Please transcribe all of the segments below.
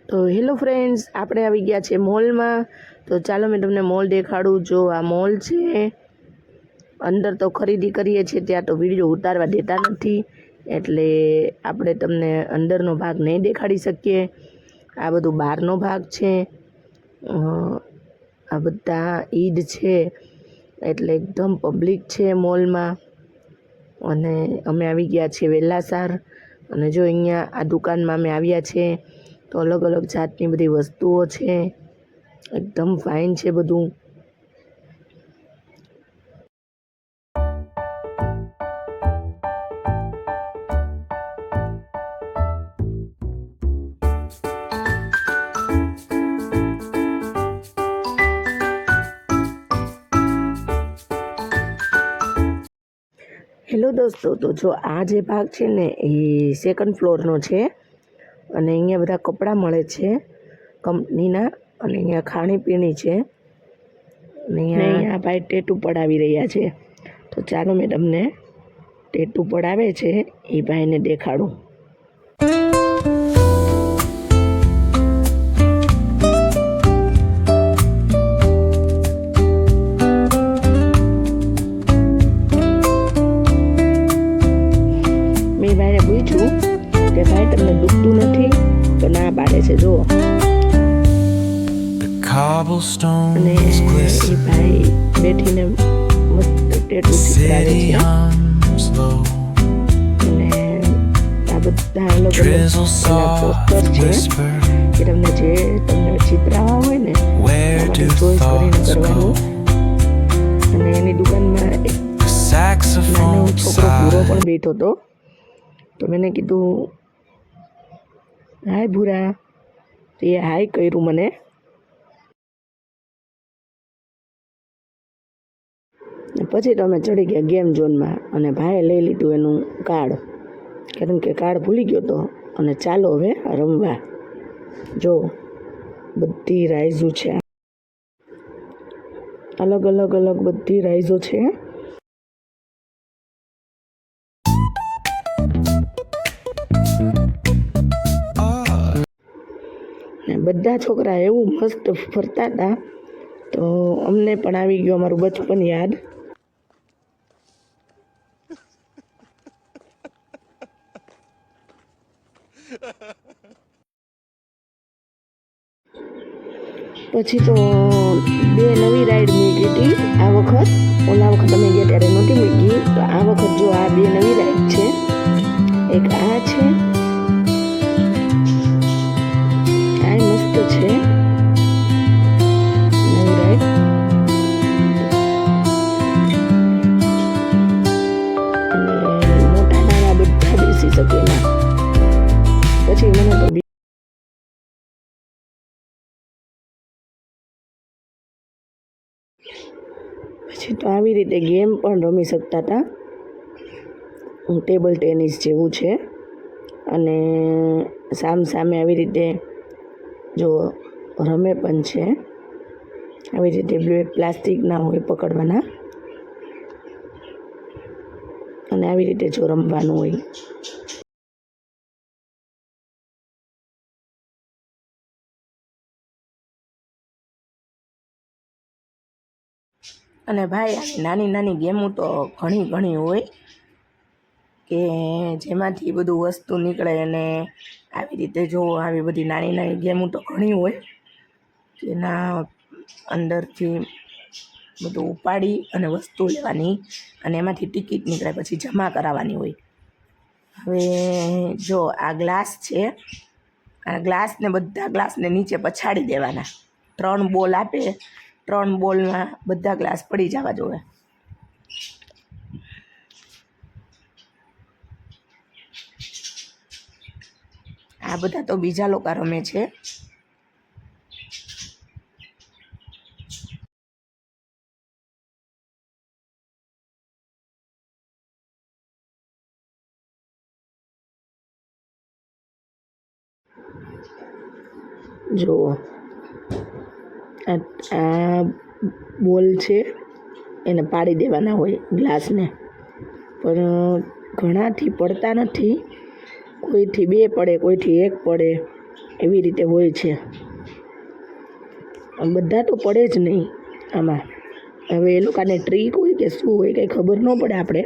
તો hello friends, આપણે આવી ગયા છે મોલમાં. તો ચાલો મેં તમને મોલ દેખાડું. જો આ મોલ છે, અંદર તો ખરીદી કરીએ છીએ ત્યાં તો વિડીયો ઉતારવા દેતા નથી, એટલે આપણે તમને અંદરનો ભાગ નહીં દેખાડી શકીએ. આ બધું બહારનો ભાગ છે. આ બધા ઈદ છે એટલે એકદમ પબ્લિક છે મોલમાં. અને અમે આવી ગયા છીએ વેલાસાર. અને જો અહીંયા આ દુકાનમાં અમે આવ્યા છે તો અલગ અલગ જાતની બધી વસ્તુઓ છે, એકદમ ફાઇન છે બધું. હેલો દોસ્તો, તો જો આ જે ભાગ છે ને એ સેકન્ડ ફ્લોરનો છે. અને અહીંયા બધા કપડાં મળે છે કંપનીના, અને અહીંયા ખાણીપીણી છે. અને અહીંયા ભાઈ ટેટુ પડાવી રહ્યા છે. તો ચાલો મેં તમને ટેટુ પડાવે છે એ ભાઈને દેખાડું. મેં ભાઈને પૂછ્યું કે ભાઈ તમને દુખતું નથી? તો ના પાડે છે. જુઓ, અને એ ભાઈ બેઠીને મસ્ત ટેટુ ચિતરાવે છે. અને આ બધા અલગ અલગ પોસ્ટર છે કે તમને જે ચિતરાવા હોય ને એમાંથી ચોઈસ કરીને કરવાનું. અને એની દુકાનમાં એક નાનો છોકરો ભૂરો પણ બેઠો હતો. તો મેં કીધું, હાય ભૂરા. તો એ હાય કર્યું મને. પછી તો અમે ચડી ગયા ગેમ ઝોનમાં, અને ભાઈએ લઈ લીધું એનું કાર્ડ, કારણ કે કાર્ડ ભૂલી ગયો હતો. અને ચાલો હવે રમવા. જો બધી રાઇઝો છે, અલગ અલગ અલગ બધી રાઇઝો છે. બધા છોકરા એવું મસ્ત ફરતા હતા, તો અમને પણ આવી ગયું અમારું બચપન યાદ. પછી તો બે નવી રાઈડ મૂકી હતી આ વખત. ઓલા વખત અમે ગયા ત્યારે નહોતી મૂકી, તો આ વખત જો આ બે નવી રાઈડ છે. એક આ છે, આ મસ્ત છે નવી રાઈડ. અને મોટા નાના બધા બેસી શકે ના. પછી મને તો આવી રીતે ગેમ પણ રમી શકતા હતા. ટેબલ ટેનિસ જેવું છે. અને સામે આવી રીતે જો રમે પણ છે. આવી રીતે પ્લાસ્ટિકના હોય પકડવાના, અને આવી રીતે જો રમવાનું હોય. અને ભાઈ નાની નાની ગેમો તો ઘણી હોય કે જેમાંથી બધું વસ્તુ નીકળે. અને આવી રીતે જો આવી બધી નાની ગેમો તો ઘણી હોય, જેના અંદરથી બધું ઉપાડી અને વસ્તુ લેવાની, અને એમાંથી ટિકિટ નીકળે પછી જમા કરાવવાની હોય. હવે જો આ ગ્લાસ છે, આ ગ્લાસને બધા ગ્લાસને નીચે પછાડી દેવાના. 3 બોલ આપે, 3 બોલમાં બધા ગ્લાસ પડી જવા જોઈએ. આ બધા તો બીજા લોકો રમે છે. જુઓ, આ બોલ છે, એને પાડી દેવાના હોય ગ્લાસને. પણ ઘણાથી પડતા નથી, કોઈથી 2 પડે, કોઈથી 1 પડે. એવી રીતે હોય છે. બધા તો પડે જ નહીં આમાં. હવે એ લોકોને ટ્રીક હોય કે શું હોય કંઈ ખબર ન પડે આપણે.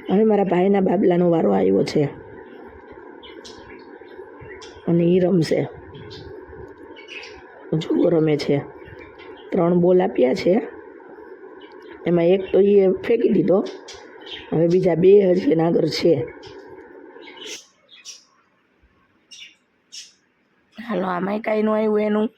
હવે મારા ભાઈના બાબલાનો વારો આવ્યો છે અને એ રમશે. જુઓ રમે છે. 3 બોલ આપ્યા છે, એમાં એક તો એ ફેંકી દીધો. હવે બીજા 2 હજી એના આગળ છે. હાલો, આમાંય કાંઈ ન આવ્યું એનું.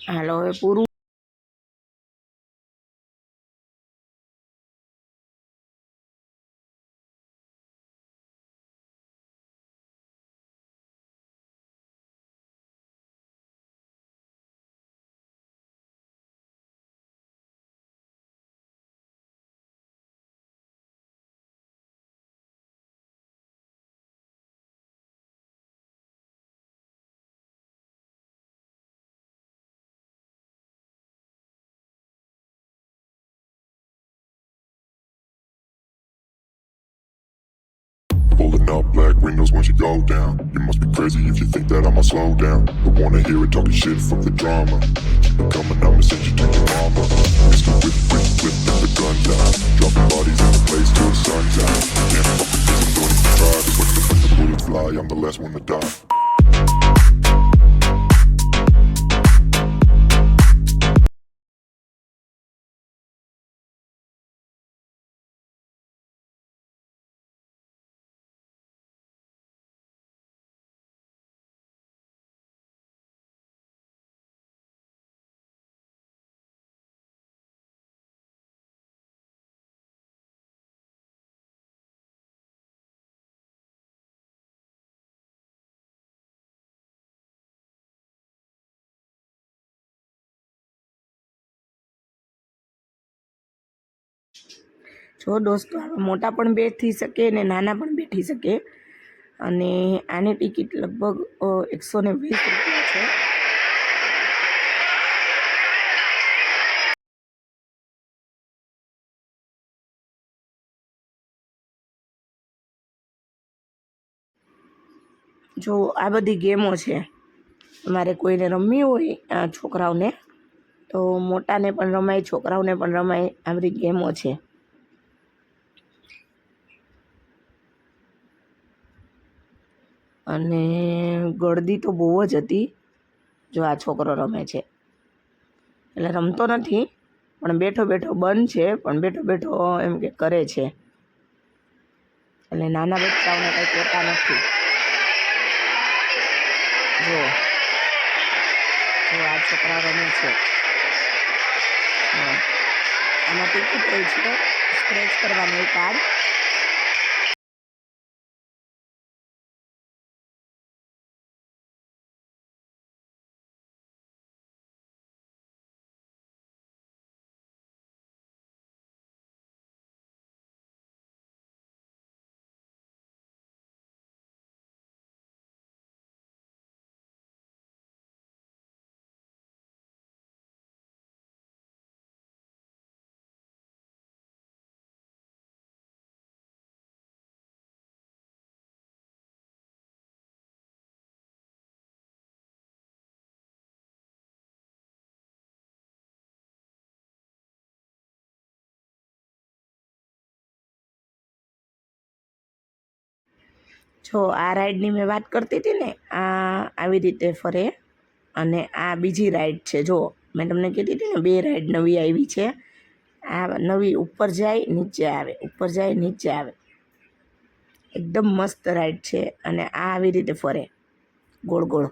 હાલો, હવે પૂરું. Pulling up black windows once you go down. You must be crazy if you think that I'ma slow down. Don't wanna hear it talking shit, fuck the drama. Keep it coming, I'ma send you to your mama. Mr. Whip, whip, whip, and the guns out. Dropping bodies in the place till the sun's out. Can't fuck with this, I'm going to try. Cause when the bullets fly, I'm the last one to die. જો દોસ્તો, આમાં મોટા પણ બેઠી શકે ને નાના પણ બેઠી શકે. અને આની ટિકિટ લગભગ 120 રૂપિયા છે. જો આ બધી ગેમો છે, તમારે કોઈને રમવી હોય છોકરાઓને, તો મોટાને પણ રમાય, છોકરાઓને પણ રમાય. આ બધી ગેમો છે. અને ગળદી તો બહુ જ હતી. જો આ છોકરો રમે છે, એટલે રમતો નથી પણ બેઠો બેઠો બંધ છે, પણ બેઠો બેઠો એમ કે કરે છે. એટલે નાના બચ્ચાઓને કંઈ કહેતા નથી. જો આ છોકરા રમે છે. આમાં ટિકિટ હોય છે, સ્ક્રેચ કરવાનું કાર્ડ. જો આ રાઈડની મેં વાત કરતી હતી ને, આ આવી રીતે ફરે. અને આ બીજી રાઈડ છે. જો મેં તમને કીધી હતી ને 2 રાઈડ નવી આવી છે. આ નવી ઉપર જાય નીચે આવે, ઉપર જાય નીચે આવે. એકદમ મસ્ત રાઈડ છે. અને આ આવી રીતે ફરે ગોળ ગોળ.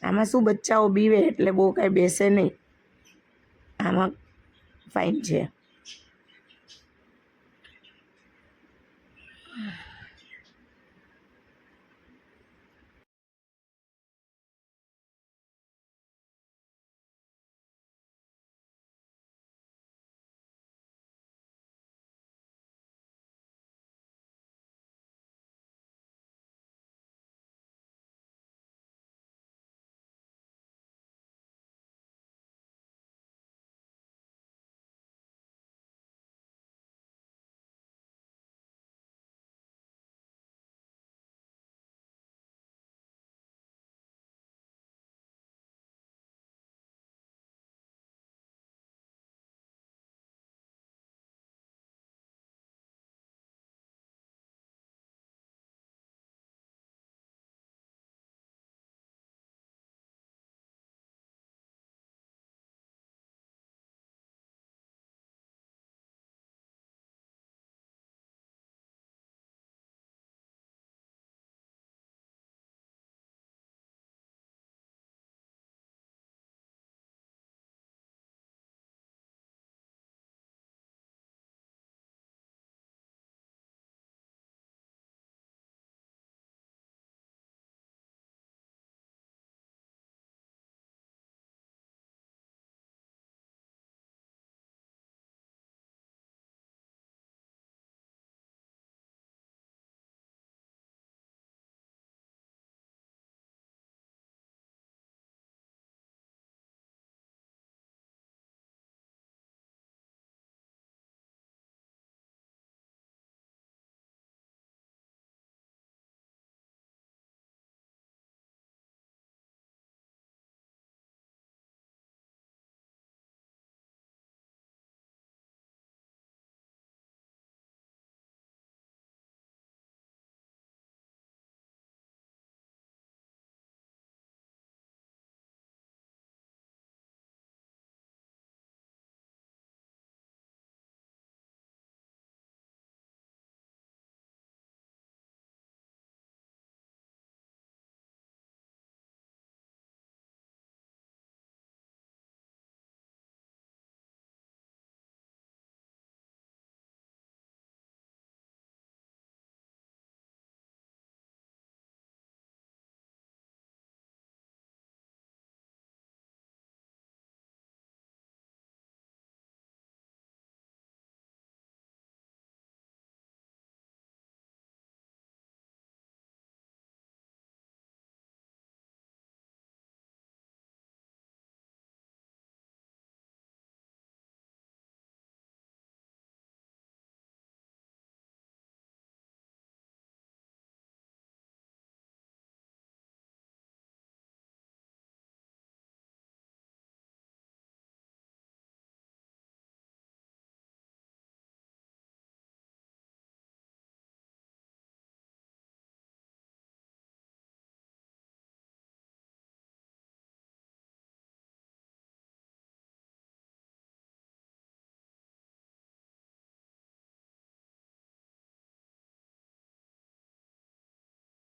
આમાં શું બચ્ચાઓ બીવે એટલે બહુ કાંઈ બેસે નહીં. આમાં ફાઇન છે.